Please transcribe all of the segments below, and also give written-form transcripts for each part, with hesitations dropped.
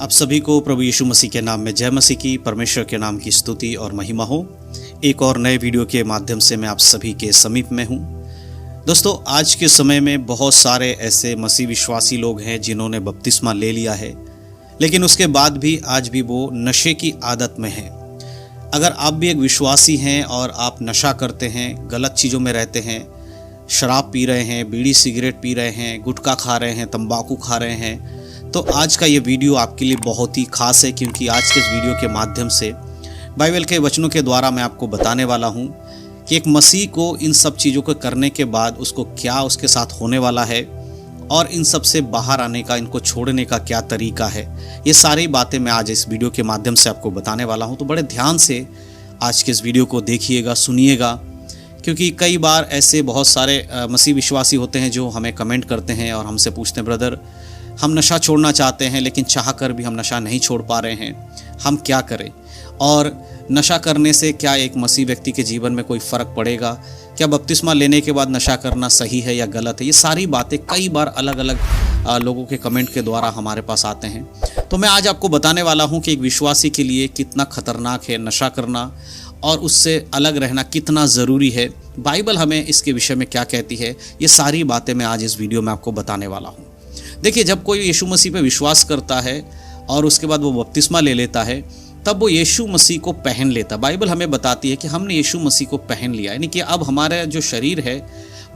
आप सभी को प्रभु यीशु मसीह के नाम में जय मसीह की, परमेश्वर के नाम की स्तुति और महिमा हो। एक और नए वीडियो के माध्यम से मैं आप सभी के समीप में हूँ। दोस्तों, आज के समय में बहुत सारे ऐसे मसीह विश्वासी लोग हैं जिन्होंने बपतिस्मा ले लिया है, लेकिन उसके बाद भी आज भी वो नशे की आदत में हैं। अगर आप भी एक विश्वासी हैं और आप नशा करते हैं, गलत चीज़ों में रहते हैं, शराब पी रहे हैं, बीड़ी सिगरेट पी रहे हैं, गुटखा खा रहे हैं, तंबाकू खा रहे हैं, तो आज का ये वीडियो आपके लिए बहुत ही खास है, क्योंकि आज के इस वीडियो के माध्यम से बाइबल के वचनों के द्वारा मैं आपको बताने वाला हूँ कि एक मसीह को इन सब चीज़ों को करने के बाद उसको क्या उसके साथ होने वाला है और इन सब से बाहर आने का, इनको छोड़ने का क्या तरीका है। ये सारी बातें मैं आज इस वीडियो के माध्यम से आपको बताने वाला हूँ। तो बड़े ध्यान से आज के इस वीडियो को देखिएगा, सुनिएगा, क्योंकि कई बार ऐसे बहुत सारे मसीह विश्वासी होते हैं जो हमें कमेंट करते हैं और हमसे पूछते हैं, ब्रदर हम नशा छोड़ना चाहते हैं लेकिन चाह कर भी हम नशा नहीं छोड़ पा रहे हैं, हम क्या करें? और नशा करने से क्या एक मसीह व्यक्ति के जीवन में कोई फ़र्क पड़ेगा? क्या बपतिस्मा लेने के बाद नशा करना सही है या गलत है? ये सारी बातें कई बार अलग अलग लोगों के कमेंट के द्वारा हमारे पास आते हैं। तो मैं आज आपको बताने वाला हूँ कि एक विश्वासी के लिए कितना खतरनाक है नशा करना और उससे अलग रहना कितना ज़रूरी है। बाइबल हमें इसके विषय में क्या कहती है, ये सारी बातें मैं आज इस वीडियो में आपको बताने वाला हूँ। देखिए, जब कोई यीशु मसीह पे विश्वास करता है और उसके बाद वो बपतिस्मा ले लेता है, तब वो यीशु मसीह को पहन लेता। बाइबल हमें बताती है कि हमने यीशु मसीह को पहन लिया, यानी कि अब हमारा जो शरीर है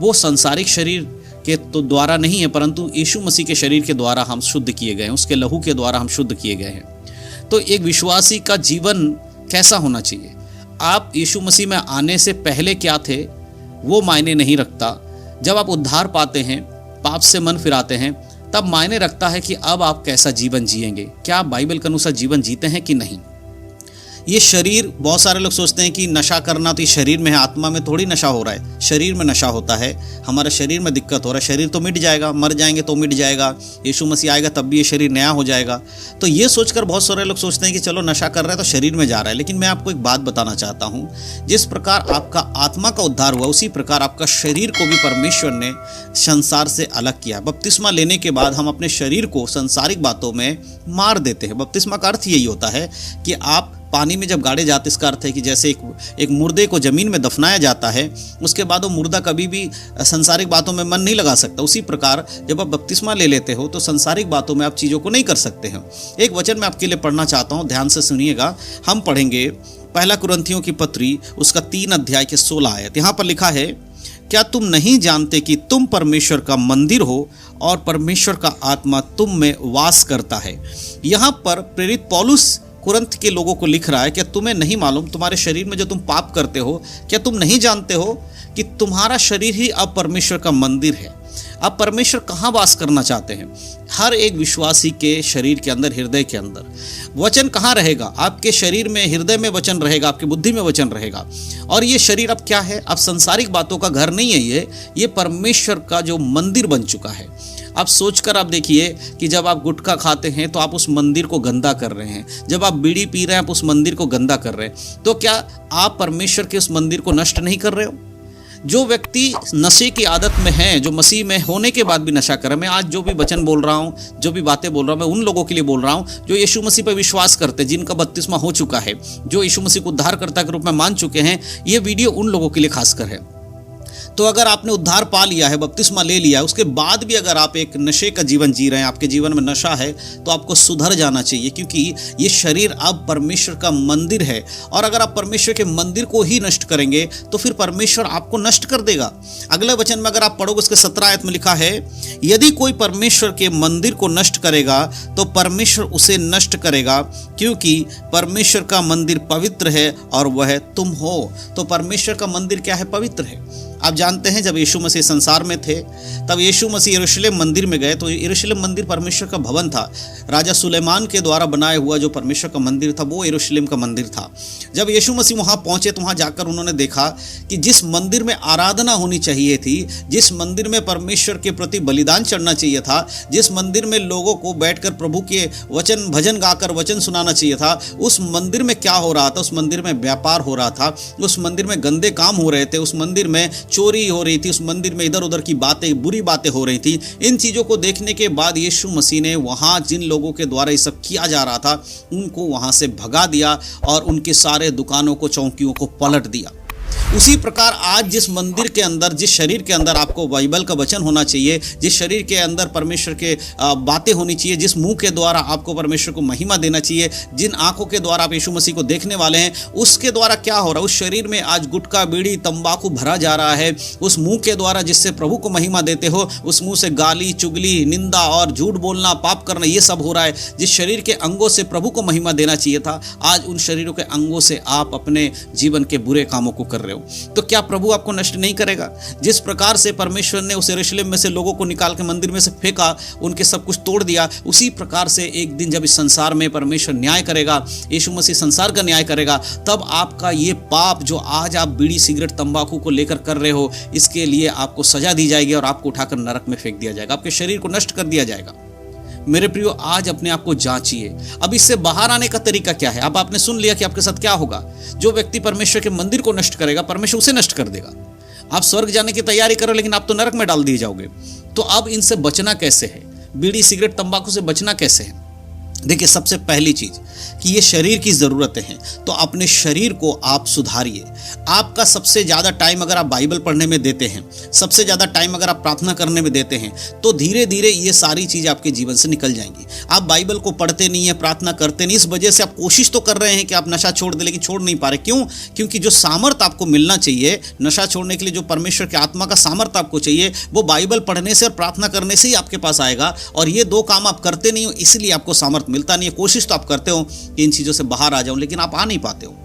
वो संसारिक शरीर के तो द्वारा नहीं है, परंतु यीशु मसीह के शरीर के द्वारा हम शुद्ध किए गए हैं, उसके लहू के द्वारा हम शुद्ध किए गए हैं। तो एक विश्वासी का जीवन कैसा होना चाहिए? आप यीशु मसीह में आने से पहले क्या थे वो मायने नहीं रखता। जब आप उद्धार पाते हैं, पाप से मन फिराते हैं, तब मायने रखता है कि अब आप कैसा जीवन जिएंगे। क्या आप बाइबल के अनुसार जीवन जीते हैं कि नहीं? ये शरीर, बहुत सारे लोग सोचते हैं कि नशा करना तो ये शरीर में है, आत्मा में थोड़ी नशा हो रहा है। शरीर में नशा होता है, हमारे शरीर में दिक्कत हो रहा है। शरीर तो मिट जाएगा, मर जाएंगे तो मिट जाएगा, यीशु मसीह आएगा तब भी ये शरीर नया हो जाएगा। तो ये सोचकर बहुत सारे लोग सोचते हैं कि चलो नशा कर रहे हैं तो शरीर में जा रहा है। लेकिन मैं आपको एक बात बताना चाहता हूँ, जिस प्रकार आपका आत्मा का उद्धार हुआ, उसी प्रकार आपका शरीर को भी परमेश्वर ने संसार से अलग किया। बपतिस्मा लेने के बाद हम अपने शरीर को संसारिक बातों में मार देते हैं। बपतिस्मा का अर्थ यही होता है कि आप पानी में जब गाड़े जाते, इसका अर्थ है कि जैसे एक मुर्दे को ज़मीन में दफनाया जाता है, उसके बाद वो मुर्दा कभी भी संसारिक बातों में मन नहीं लगा सकता। उसी प्रकार जब आप बपतिस्मा ले लेते हो तो संसारिक बातों में आप चीज़ों को नहीं कर सकते हैं। एक वचन मैं आपके लिए पढ़ना चाहता हूँ, ध्यान से सुनिएगा। हम पढ़ेंगे पहला कुरिन्थियों की पत्री, उसका 3 अध्याय के 16 आयत। यहाँ पर लिखा है, क्या तुम नहीं जानते कि तुम परमेश्वर का मंदिर हो और परमेश्वर का आत्मा तुम में वास करता है? यहाँ पर प्रेरित पौलुस कुरिन्थ के लोगों को लिख रहा है, क्या तुम्हें नहीं मालूम, तुम्हारे शरीर में जो तुम पाप करते हो, क्या तुम नहीं जानते हो कि तुम्हारा शरीर ही अब परमेश्वर का मंदिर है? अब परमेश्वर कहाँ वास करना चाहते हैं? हर एक विश्वासी के शरीर के अंदर, हृदय के अंदर। वचन कहाँ रहेगा? आपके शरीर में, हृदय में वचन रहेगा, आपकी बुद्धि में वचन रहेगा। और ये शरीर अब क्या है? अब संसारिक बातों का घर नहीं है, ये परमेश्वर का जो मंदिर बन चुका है। आप सोचकर आप देखिए कि जब आप गुटखा खाते हैं तो आप उस मंदिर को गंदा कर रहे हैं। जब आप बीड़ी पी रहे हैं आप उस मंदिर को गंदा कर रहे हैं। तो क्या आप परमेश्वर के उस मंदिर को नष्ट नहीं कर रहे हो? जो व्यक्ति नशे की आदत में है, जो मसीह में होने के बाद भी नशा कर रहे हैं, मैं आज जो भी वचन बोल रहा हूँ, जो भी बातें बोल रहा हूँ, मैं उन लोगों के लिए बोल रहा हूँ जो यीशु मसीह पर विश्वास करते हैं, जिनका बपतिस्मा हो चुका है, जो यीशु मसीह को उद्धारकर्ता के रूप में मान चुके हैं। ये वीडियो उन लोगों के लिए खासकर है। तो अगर आपने उद्धार पा लिया है, बपतिस्मा ले लिया है, उसके बाद भी अगर आप एक नशे का जीवन जी रहे हैं, आपके जीवन में नशा है, तो आपको सुधर जाना चाहिए, क्योंकि ये शरीर अब परमेश्वर का मंदिर है। और अगर आप परमेश्वर के मंदिर को ही नष्ट करेंगे तो फिर परमेश्वर आपको नष्ट कर देगा। अगले वचन में अगर आप पढ़ोगे, उसके 17 आयत में लिखा है, यदि कोई परमेश्वर के मंदिर को नष्ट करेगा तो परमेश्वर उसे नष्ट करेगा, क्योंकि परमेश्वर का मंदिर पवित्र है और वह तुम हो। तो परमेश्वर का मंदिर क्या है? पवित्र है। आप जानते हैं, जब यीशु मसीह संसार में थे तब यीशु मसीह यरूशलेम मंदिर में गए, तो यरूशलेम मंदिर परमेश्वर का भवन था। राजा सुलेमान के द्वारा बनाया हुआ जो परमेश्वर का मंदिर था वो यरूशलेम का मंदिर था। जब यीशु मसीह वहाँ पहुँचे तो वहाँ जाकर उन्होंने देखा कि जिस मंदिर में आराधना होनी चाहिए थी, जिस मंदिर में परमेश्वर के प्रति बलिदान चढ़ना चाहिए था, जिस मंदिर में लोगों को बैठकर प्रभु के वचन, भजन गाकर वचन सुनाना चाहिए था, उस मंदिर में क्या हो रहा था? उस मंदिर में व्यापार हो रहा था, उस मंदिर में गंदे काम हो रहे थे, उस मंदिर में चोरी हो रही थी, उस मंदिर में इधर उधर की बातें, बुरी बातें हो रही थी। इन चीज़ों को देखने के बाद यीशु मसीह ने वहाँ जिन लोगों के द्वारा ये सब किया जा रहा था उनको वहाँ से भगा दिया और उनके सारे दुकानों को, चौकियों को पलट दिया। उसी प्रकार आज जिस मंदिर के अंदर, जिस शरीर के अंदर आपको बाइबल का वचन होना चाहिए, जिस शरीर के अंदर परमेश्वर के बातें होनी चाहिए, जिस मुंह के द्वारा आपको परमेश्वर को महिमा देना चाहिए, जिन आंखों के द्वारा आप यीशु मसीह को देखने वाले हैं, उसके द्वारा क्या हो रहा है? उस शरीर में आज गुटखा, बीड़ी, तंबाकू भरा जा रहा है। उस मुंह के द्वारा जिससे प्रभु को महिमा देते हो, उस मुंह से गाली, चुगली, निंदा और झूठ बोलना, पाप करना, ये सब हो रहा है। जिस शरीर के अंगों से प्रभु को महिमा देना चाहिए था, आज उन शरीरों के अंगों से आप अपने जीवन के बुरे कामों को कर रहे हो। तो क्या प्रभु आपको नष्ट नहीं करेगा? जिस प्रकार से परमेश्वर ने उस यरूशलेम में से लोगों को निकाल के मंदिर में से फेंका, उनके सब कुछ तोड़ दिया, उसी प्रकार से एक दिन जब इस संसार में परमेश्वर न्याय करेगा, यीशु मसीह संसार का न्याय करेगा, तब आपका ये पाप जो आज आप बीड़ी, सिगरेट, तंबाकू को लेकर कर रहे हो, इसके लिए आपको सजा दी जाएगी और आपको उठाकर नरक में फेंक दिया जाएगा, आपके शरीर को नष्ट कर दिया जाएगा। मेरे प्रियो, आज अपने आप को जांचिए। अब इससे बाहर आने का तरीका क्या है? अब आपने सुन लिया कि आपके साथ क्या होगा। जो व्यक्ति परमेश्वर के मंदिर को नष्ट करेगा, परमेश्वर उसे नष्ट कर देगा। आप स्वर्ग जाने की तैयारी करो, लेकिन आप तो नरक में डाल दिए जाओगे। तो अब इनसे बचना कैसे है? बीड़ी, सिगरेट, तंबाकू से बचना कैसे है? देखिए, सबसे पहली चीज कि ये शरीर की ज़रूरतें हैं, तो अपने शरीर को आप सुधारिए। आपका सबसे ज़्यादा टाइम अगर आप बाइबल पढ़ने में देते हैं, सबसे ज़्यादा टाइम अगर आप प्रार्थना करने में देते हैं, तो धीरे धीरे ये सारी चीज़ आपके जीवन से निकल जाएंगी। आप बाइबल को पढ़ते नहीं है, प्रार्थना करते नहीं, इस वजह से आप कोशिश तो कर रहे हैं कि आप नशा छोड़ दें, लेकिन छोड़ नहीं पा रहे। क्यों? क्योंकि जो सामर्थ आपको मिलना चाहिए नशा छोड़ने के लिए, जो परमेश्वर के आत्मा का सामर्थ आपको चाहिए, वो बाइबल पढ़ने से और प्रार्थना करने से ही आपके पास आएगा। और ये दो काम आप करते नहीं हो, इसलिए आपको सामर्थ मिलता नहीं है। कोशिश तो आप करते हो कि इन चीज़ों से बाहर आ जाओ, लेकिन आप आ नहीं पाते हो।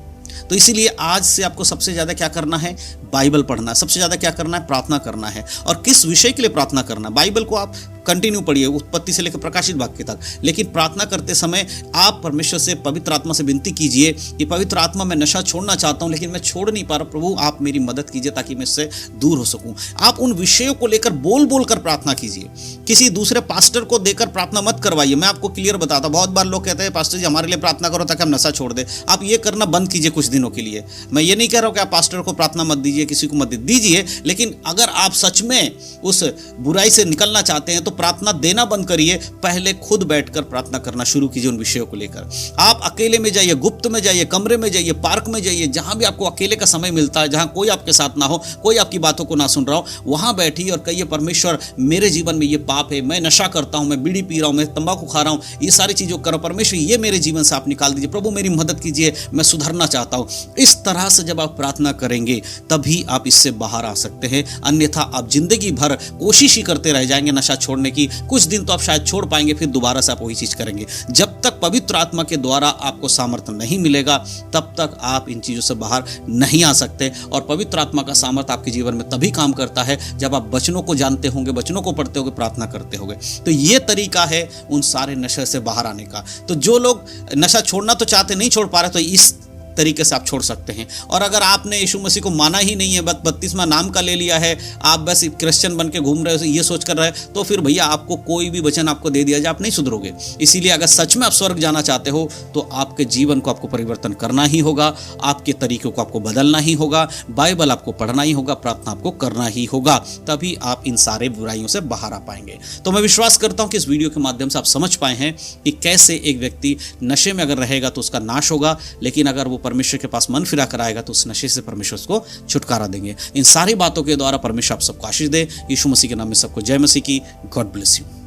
तो इसीलिए आज से आपको सबसे ज़्यादा क्या करना है? बाइबल पढ़ना है। सबसे ज़्यादा क्या करना है? प्रार्थना करना है। और किस विषय के लिए प्रार्थना करना है? बाइबल को आप कंटिन्यू पढ़िए, उत्पत्ति से लेकर प्रकाशित वाक्य तक, लेकिन प्रार्थना करते समय आप परमेश्वर से, पवित्र आत्मा से विनती कीजिए कि पवित्र आत्मा, मैं नशा छोड़ना चाहता हूं लेकिन मैं छोड़ नहीं पा रहा, प्रभु आप मेरी मदद कीजिए ताकि मैं इससे दूर हो सकूं। आप उन विषयों को लेकर बोल बोल कर प्रार्थना कीजिए। किसी दूसरे पास्टर को देकर प्रार्थना मत करवाइए। मैं आपको क्लियर बताता हूं, बहुत बार लोग कहते हैं पास्टर जी हमारे लिए प्रार्थना करो ताकि हम नशा छोड़ दे। आप ये करना बंद कीजिए कुछ दिनों के लिए। मैं ये नहीं कह रहा हूं कि आप पास्टर को प्रार्थना मत दीजिए, किसी को मत दीजिए, लेकिन अगर आप सच में उस बुराई से निकलना चाहते हैं तो प्रार्थना देना बंद करिए। पहले खुद बैठकर प्रार्थना करना शुरू कीजिए उन विषयों को लेकर। आप अकेले में जाइए, गुप्त में जाइए, कमरे में जाइए, पार्क में जाइए, जहां भी आपको अकेले का समय मिलता है, जहां कोई आपके साथ ना हो, कोई आपकी बातों को ना सुन रहा हो, वहां बैठिए और कहिए परमेश्वर मेरे जीवन में ये पाप है, मैं नशा करता हूं, मैं बीड़ी पी रहा हूं, मैं तंबाकू खा रहा हूं, ये सारी चीजों करो, परमेश्वर ये मेरे जीवन से आप निकाल दीजिए, प्रभु मेरी मदद कीजिए, मैं सुधरना चाहता हूं। इस तरह से जब आप प्रार्थना करेंगे तभी आप इससे बाहर आ सकते हैं। अन्यथा आप जिंदगी भर कोशिश ही करते रह जाएंगे नशा छोड़ने की। कुछ दिन तो आप शायद छोड़ पाएंगे, फिर दोबारा से आप वही चीज करेंगे। जब तक पवित्र आत्मा के द्वारा आपको सामर्थ्य नहीं मिलेगा, तब तक आप इन चीजों से बाहर नहीं आ सकते। और पवित्र आत्मा का सामर्थ्य आपके जीवन में तभी काम करता है जब आप वचनों को जानते होंगे, वचनों को पढ़ते होंगे, प्रार्थना करते होंगे। तो ये तरीका है उन सारे नशे से बाहर आने का। तो जो लोग नशा छोड़ना तो चाहते, नहीं छोड़ पा रहे, तो इस तरीके से आप छोड़ सकते हैं। और अगर आपने यीशु मसीह को माना ही नहीं है, बस 32वां नाम का ले लिया है, आप बस क्रिश्चियन बन के घूम रहे हो, ये सोच कर रहे हैं, तो फिर भैया आपको कोई भी वचन आपको दे दिया जाए, आप नहीं सुधरोगे। इसीलिए अगर सच में आप स्वर्ग जाना चाहते हो तो आपके जीवन को आपको परिवर्तन करना ही होगा, आपके तरीकों को आपको बदलना ही होगा, बाइबल आपको पढ़ना ही होगा, प्रार्थना आपको करना ही होगा, तभी आप इन सारे बुराइयों से बाहर आ पाएंगे। तो मैं विश्वास करता हूं कि इस वीडियो के माध्यम से आप समझ पाए हैं कि कैसे एक व्यक्ति नशे में अगर रहेगा तो उसका नाश होगा, लेकिन अगर वो परमेश्वर के पास मन फिरा कर आएगा तो उस नशे से परमेश्वर उसको छुटकारा देंगे। इन सारी बातों के द्वारा परमेश्वर आप सबको आशीष दे। यीशु मसीह के नाम में सबको जय मसीह की। God bless you.